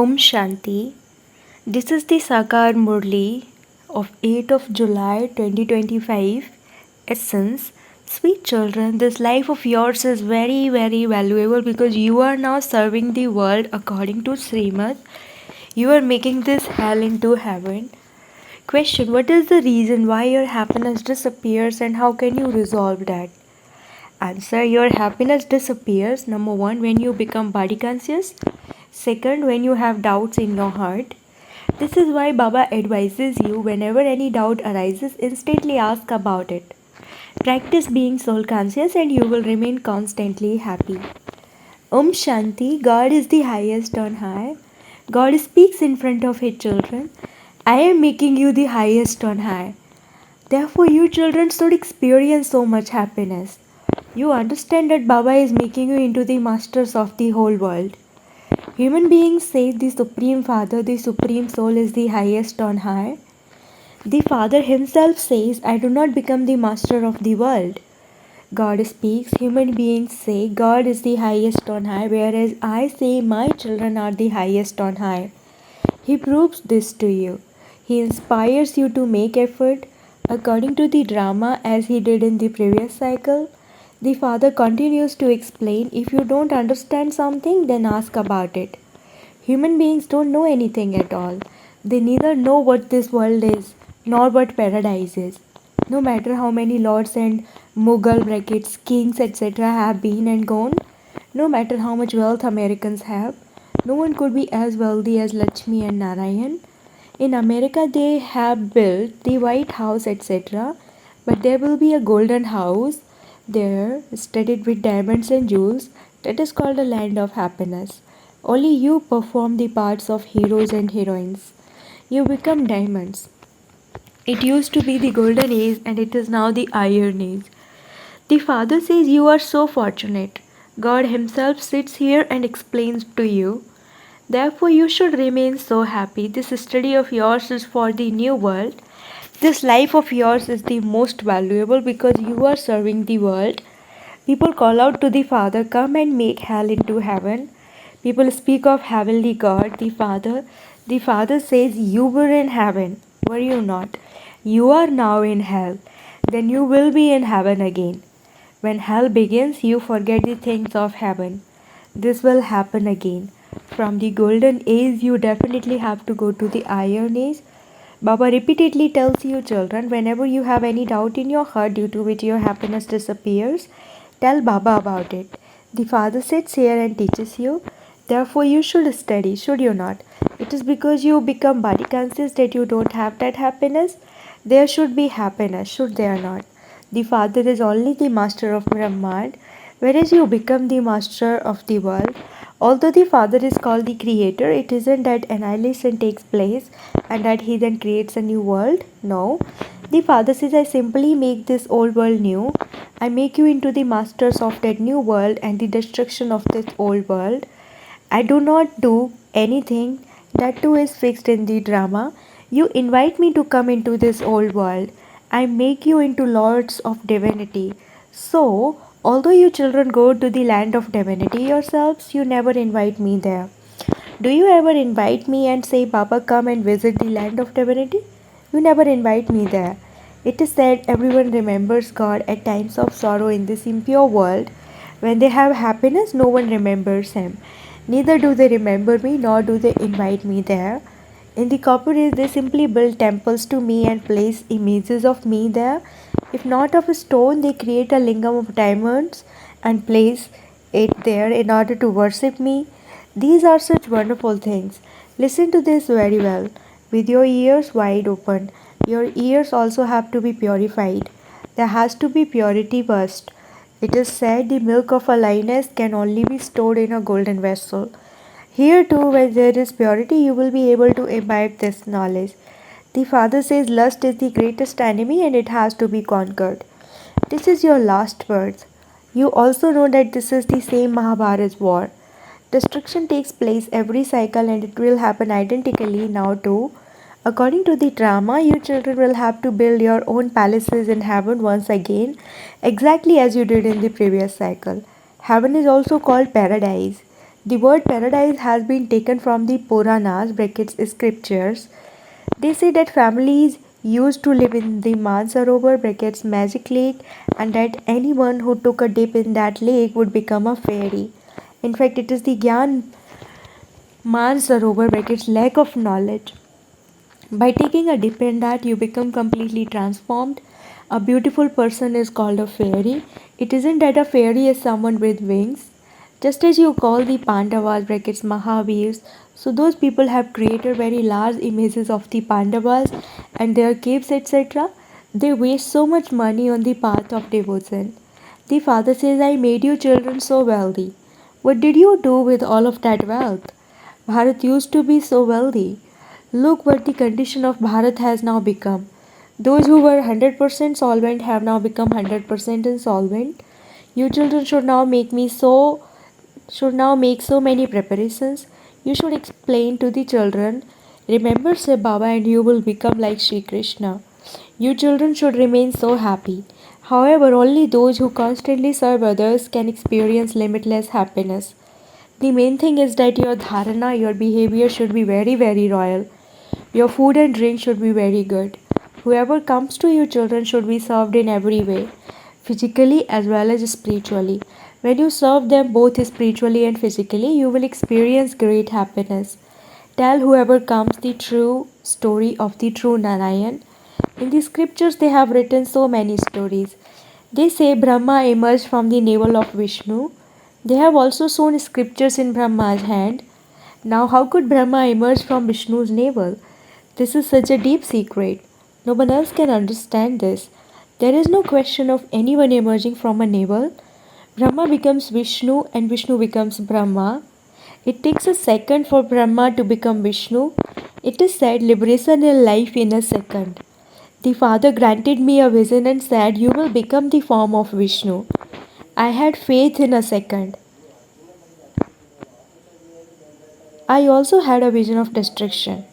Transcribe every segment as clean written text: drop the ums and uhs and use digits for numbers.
Om Shanti. This is the Sakar Murli of 8th of July 2025. Essence. Sweet children, this life of yours is very, very valuable because you are now serving the world according to Srimad. You are making this hell into heaven. Question. What is the reason why your happiness disappears and how can you resolve that? Answer. Your happiness disappears, number one, when you become body conscious. Second, when you have doubts in your heart. This is why Baba advises you whenever any doubt arises, instantly ask about it. Practice being soul conscious and you will remain constantly happy. Om Shanti, God is the highest on high. God speaks in front of his children. I am making you the highest on high. Therefore, you children should experience so much happiness. You understand that Baba is making you into the masters of the whole world. Human beings say the Supreme Father, the Supreme Soul is the highest on high. The Father himself says, I do not become the master of the world. God speaks, human beings say God is the highest on high, whereas I say my children are the highest on high. He proves this to you. He inspires you to make effort according to the drama as he did in the previous cycle. The Father continues to explain, if you don't understand something, then ask about it. Human beings don't know anything at all. They neither know what this world is, nor what paradise is. No matter how many lords and Mughal brackets, kings, etc. have been and gone, no matter how much wealth Americans have, no one could be as wealthy as Lakshmi and Narayan. In America, they have built the White House, etc., but there will be a golden house there, studded with diamonds and jewels, that is called a land of happiness. Only you perform the parts of heroes and heroines. You become diamonds. It used to be the golden age and it is now the iron age. The Father says you are so fortunate. God Himself sits here and explains to you. Therefore, you should remain so happy. This study of yours is for the new world. This life of yours is the most valuable because you are serving the world. People call out to the Father, come and make hell into heaven. People speak of heavenly God, the Father. The Father says, you were in heaven. Were you not? You are now in hell. Then you will be in heaven again. When hell begins, you forget the things of heaven. This will happen again. From the golden age, you definitely have to go to the iron age. Baba repeatedly tells you children, whenever you have any doubt in your heart due to which your happiness disappears, tell Baba about it. The Father sits here and teaches you. Therefore, you should study, should you not? It is because you become body conscious that you don't have that happiness. There should be happiness, should there not? The Father is only the master of Brahman, whereas you become the master of the world. Although the Father is called the Creator, it isn't that annihilation takes place and that He then creates a new world. No. The Father says, I simply make this old world new. I make you into the masters of that new world and the destruction of this old world. I do not do anything. That too is fixed in the drama. You invite me to come into this old world. I make you into lords of divinity. So, although you children go to the land of divinity yourselves, you never invite me there. Do you ever invite me and say, Baba, come and visit the land of divinity? You never invite me there. It is said everyone remembers God at times of sorrow in this impure world. When they have happiness, no one remembers Him. Neither do they remember me, nor do they invite me there. In the copper age, they simply build temples to me and place images of me there. If not of stone, they create a lingam of diamonds and place it there in order to worship me. These are such wonderful things. Listen to this very well, with your ears wide open. Your ears also have to be purified. There has to be purity first. It is said the milk of a lioness can only be stored in a golden vessel. Here too, when there is purity, you will be able to imbibe this knowledge. The Father says lust is the greatest enemy and it has to be conquered. This is your last words. You also know that this is the same Mahabharat war. Destruction takes place every cycle and it will happen identically now too. According to the drama, you children will have to build your own palaces in heaven once again, exactly as you did in the previous cycle. Heaven is also called paradise. The word paradise has been taken from the Puranas brackets scriptures. They say that families used to live in the Mansarovar brackets magic lake and that anyone who took a dip in that lake would become a fairy. In fact, it is the Gyan Mansarovar brackets lack of knowledge. By taking a dip in that, you become completely transformed. A beautiful person is called a fairy. It isn't that a fairy is someone with wings. Just as you call the Pandavas brackets Mahavirs, so those people have created very large images of the Pandavas and their caves, etc. They waste so much money on the path of devotion. The father says, I made you children so wealthy. What did you do with all of that wealth? Bharat used to be so wealthy. Look what the condition of Bharat has now become. Those who were 100% solvent have now become 100% insolvent. You children should now make so many preparations. You should explain to the children, remember Sai Baba and you will become like Sri Krishna. You children should remain so happy. However, only those who constantly serve others can experience limitless happiness. The main thing is that your dharana, your behavior should be very, very royal. Your food and drink should be very good. Whoever comes to you, children, should be served in every way, physically as well as spiritually. When you serve them both spiritually and physically, you will experience great happiness. Tell whoever comes the true story of the true Narayan. In the scriptures, they have written so many stories. They say Brahma emerged from the navel of Vishnu. They have also shown scriptures in Brahma's hand. Now, how could Brahma emerge from Vishnu's navel? This is such a deep secret. No one else can understand this. There is no question of anyone emerging from a navel. Brahma becomes Vishnu and Vishnu becomes Brahma. It takes a second for Brahma to become Vishnu. It is said liberation in life in a second. The Father granted me a vision and said, you will become the form of Vishnu. I had faith in a second. I also had a vision of destruction.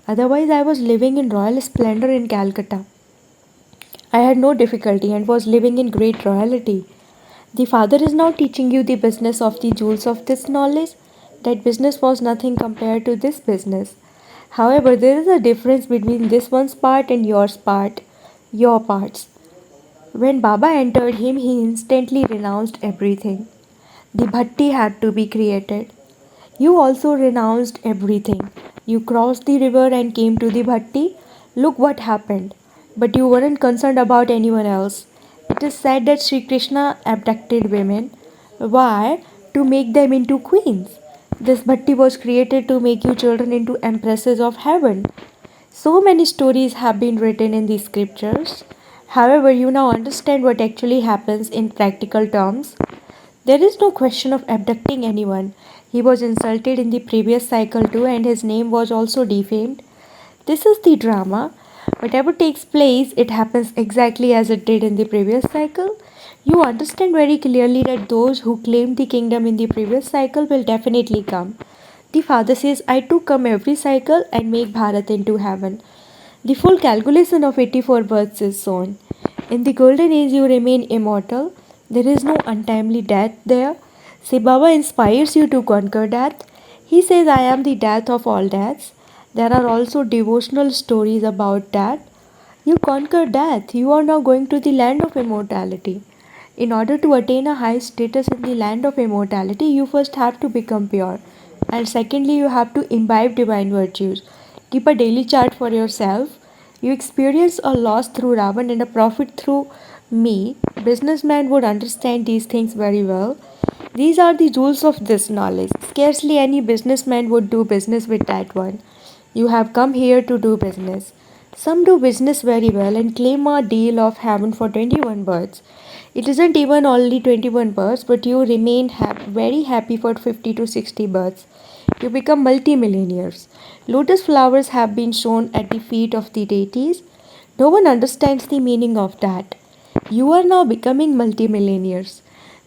Otherwise, I was living in royal splendor in Calcutta. I had no difficulty and was living in great royalty. The Father is now teaching you the business of the jewels of this knowledge. That business was nothing compared to this business. However, there is a difference between this one's part and yours part, your parts. When Baba entered him, he instantly renounced everything. The bhatti had to be created. You also renounced everything. You crossed the river and came to the bhatti. Look what happened. But you weren't concerned about anyone else. It is said that Sri Krishna abducted women. Why? To make them into queens. This bhatti was created to make you children into empresses of heaven. So many stories have been written in the scriptures. However, you now understand what actually happens in practical terms. There is no question of abducting anyone. He was insulted in the previous cycle too, and his name was also defamed. This is the drama. Whatever takes place, it happens exactly as it did in the previous cycle. You understand very clearly that those who claimed the kingdom in the previous cycle will definitely come. The father says, I too come every cycle and make Bharat into heaven. The full calculation of 84 births is shown. In the golden age, you remain immortal. There is no untimely death there. Sai Baba inspires you to conquer death. He says, I am the death of all deaths. There are also devotional stories about that. You conquer death. You are now going to the land of immortality. In order to attain a high status in the land of immortality, you first have to become pure. And secondly, you have to imbibe divine virtues. Keep a daily chart for yourself. You experience a loss through Ravan and a profit through me. Businessmen would understand these things very well. These are the jewels of this knowledge. Scarcely any businessman would do business with that one. You have come here to do business. Some do business very well and claim a deal of heaven for 21 births. It isn't even only 21 births, but you remain very happy for 50 to 60 births. You become multimillionaires. Lotus flowers have been shown at the feet of the deities. No one understands the meaning of that. You are now becoming multimillionaires.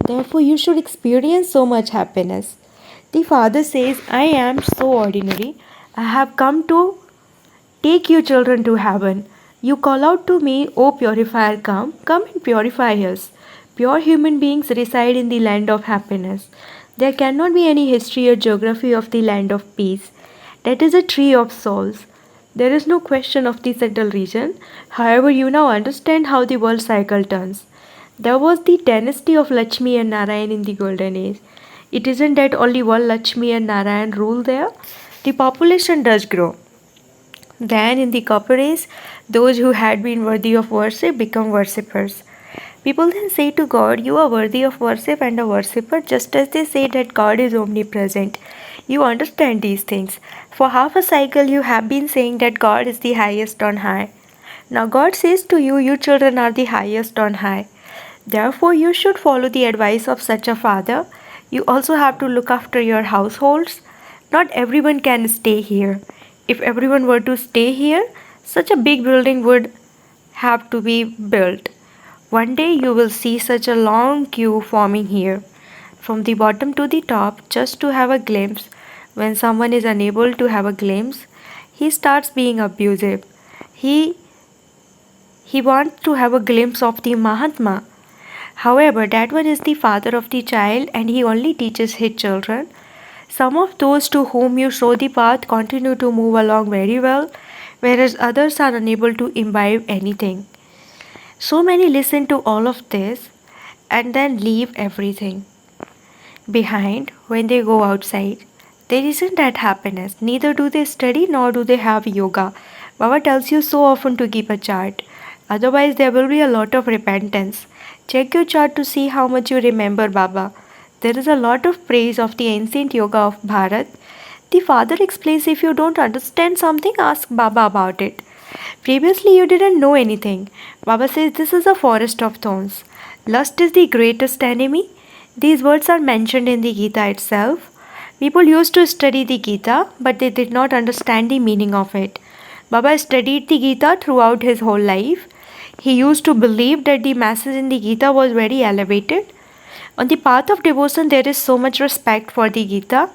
Therefore, you should experience so much happiness. The father says, I am so ordinary. I have come to take you children to heaven. You call out to me, O purifier, come and purify us. Pure human beings reside in the land of happiness. There cannot be any history or geography of the land of peace. That is a tree of souls. There is no question of the settled region. However, you now understand how the world cycle turns. There was the dynasty of Lakshmi and Narayan in the golden age. It isn't that only one Lakshmi and Narayan rule there. The population does grow. Then, in the copper age, those who had been worthy of worship become worshippers. People then say to God, "You are worthy of worship and a worshipper," just as they say that God is omnipresent. You understand these things. For half a cycle, you have been saying that God is the highest on high. Now, God says to you, "You children are the highest on high." Therefore, you should follow the advice of such a father. You also have to look after your households. Not everyone can stay here. If everyone were to stay here, such a big building would have to be built. One day you will see such a long queue forming here, from the bottom to the top, just to have a glimpse. When someone is unable to have a glimpse, he starts being abusive. He he wants to have a glimpse of the Mahatma. However, that one is the father of the child and he only teaches his children. Some of those to whom you show the path continue to move along very well, whereas others are unable to imbibe anything. So many listen to all of this and then leave everything behind when they go outside. There isn't that happiness. Neither do they study nor do they have yoga. Baba tells you so often to keep a chart. Otherwise, there will be a lot of repentance. Check your chart to see how much you remember Baba. There is a lot of praise of the ancient yoga of Bharat. The father explains if you don't understand something, ask Baba about it. Previously, you didn't know anything. Baba says this is a forest of thorns. Lust is the greatest enemy. These words are mentioned in the Gita itself. People used to study the Gita, but they did not understand the meaning of it. Baba studied the Gita throughout his whole life. He used to believe that the message in the Gita was very elevated. On the path of devotion, there is so much respect for the Gita.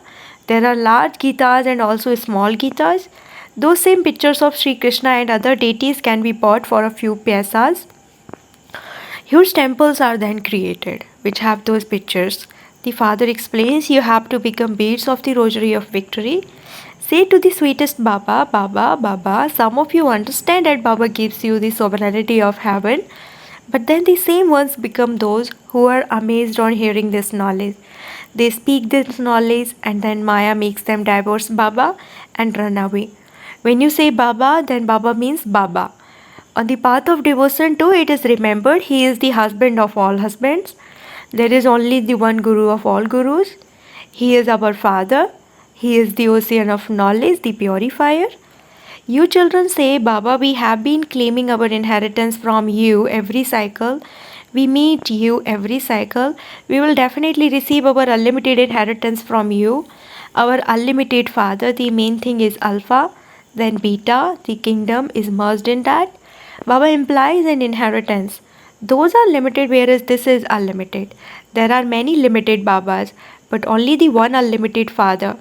There are large Gitas and also small Gitas. Those same pictures of Sri Krishna and other deities can be bought for a few paisas. Huge temples are then created, which have those pictures. The father explains you have to become beads of the rosary of victory. Say to the sweetest Baba, Baba, Baba. Some of you understand that Baba gives you the sovereignty of heaven, but then the same ones become those who are amazed on hearing this knowledge. They speak this knowledge and then Maya makes them divorce Baba and run away. When you say Baba, then Baba means Baba. On the path of devotion too, it is remembered he is the husband of all husbands. There is only the one Guru of all Gurus. He is our Father. He is the ocean of knowledge, the purifier. You children say, Baba, we have been claiming our inheritance from you every cycle. We meet you every cycle. We will definitely receive our unlimited inheritance from you. Our unlimited Father, the main thing is Alpha, then Beta, the kingdom is merged in that. Baba implies an inheritance. Those are limited, whereas this is unlimited. There are many limited Babas, but only the one unlimited Father.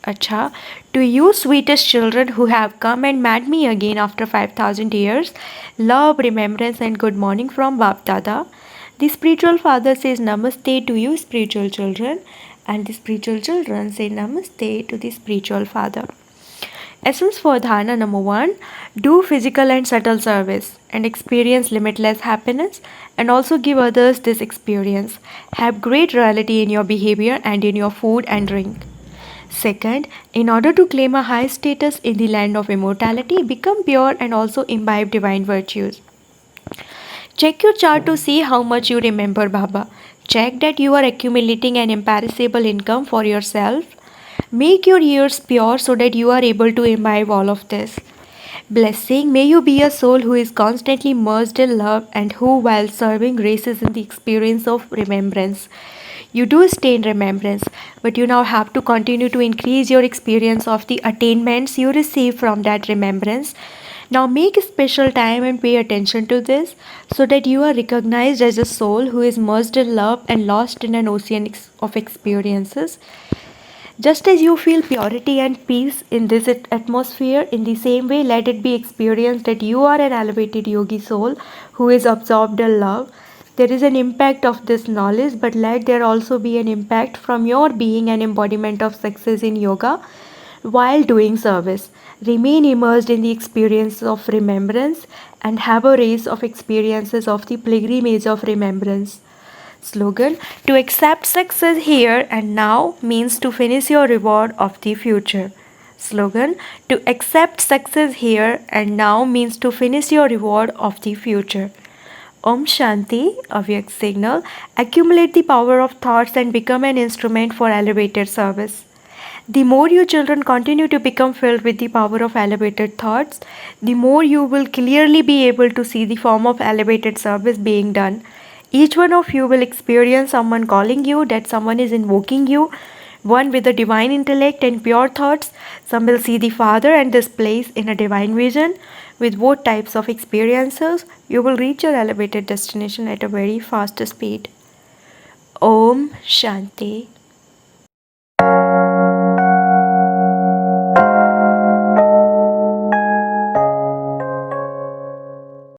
Acha, to you sweetest children who have come and met me again after 5000 years, love, remembrance and good morning from Bap Dada. The spiritual father says namaste to you spiritual children and the spiritual children say namaste to the spiritual father. Essence for dharana number 1, do physical and subtle service and experience limitless happiness and also give others this experience. Have great reality in your behavior and in your food and drink. Second, in order to claim a high status in the land of immortality, become pure and also imbibe divine virtues. Check your chart to see how much you remember Baba. Check that you are accumulating an imperishable income for yourself. Make your years pure so that you are able to imbibe all of this. Blessing, may you be a soul who is constantly merged in love and who, while serving, races in the experience of remembrance. You do stay in remembrance, but you now have to continue to increase your experience of the attainments you receive from that remembrance. Now make special time and pay attention to this so that you are recognized as a soul who is merged in love and lost in an ocean of experiences. Just as you feel purity and peace in this atmosphere, in the same way, let it be experienced that you are an elevated yogi soul who is absorbed in love. There is an impact of this knowledge, but let there also be an impact from your being an embodiment of success in yoga while doing service. Remain immersed in the experience of remembrance and have a race of experiences of the pilgrimage of remembrance. Slogan: to accept success here and now means to finish your reward of the future. Slogan: to accept success here and now means to finish your reward of the future. Om Shanti, Avyak signal, accumulate the power of thoughts and become an instrument for elevated service. The more your children continue to become filled with the power of elevated thoughts, the more you will clearly be able to see the form of elevated service being done. Each one of you will experience someone calling you, that someone is invoking you, one with a divine intellect and pure thoughts. Some will see the Father and this place in a divine vision. With both types of experiences, you will reach your elevated destination at a very fast speed. Om Shanti.